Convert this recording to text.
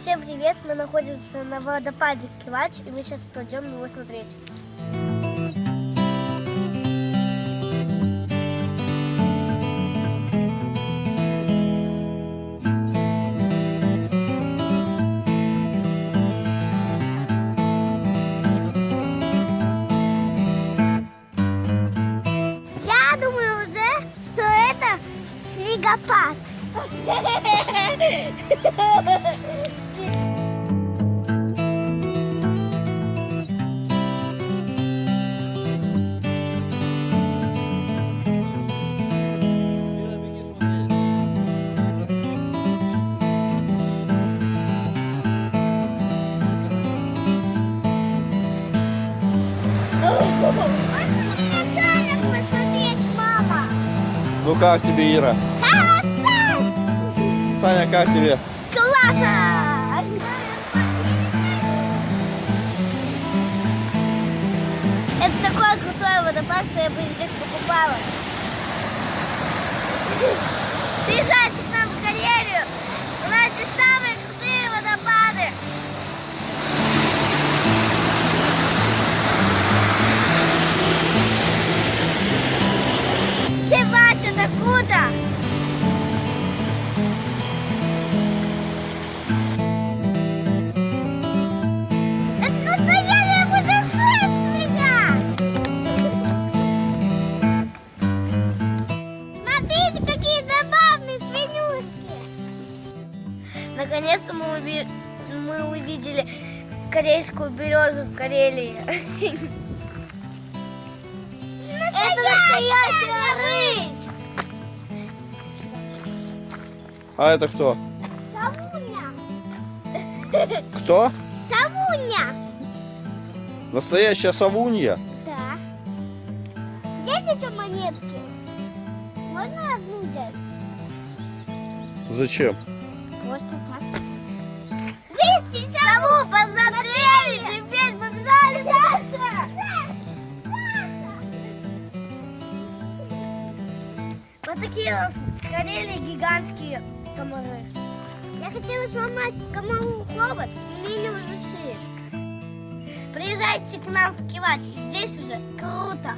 Всем привет! Мы находимся на водопаде Кивач, и мы сейчас пойдем его смотреть. Я думаю уже, что это снегопад. Ну как тебе, Ира? Хорошо! Саня, как тебе? Классно! Это такой крутой водопад, что я бы здесь покупала. Приезжайте к нам в Карелию. У нас здесь самые крутые водопады. Кивач, это круто! Это настоящее путешествие! Смотрите, какие забавные свинюшки! Наконец-то мы увидели корейскую березу в Карелии. Это настоящая рысь! А это кто? Савуня! Кто? Савуня! Настоящая совунья? Да. Видите монетки? Можно одну взять? Зачем? Просто так. Вы сову посмотрели, теперь побежали дальше! Вот такие у нас в Карелии гигантские комары. Я хотела сломать комару хобот, и мне не разрешили. Приезжайте к нам в Кивач, здесь уже круто.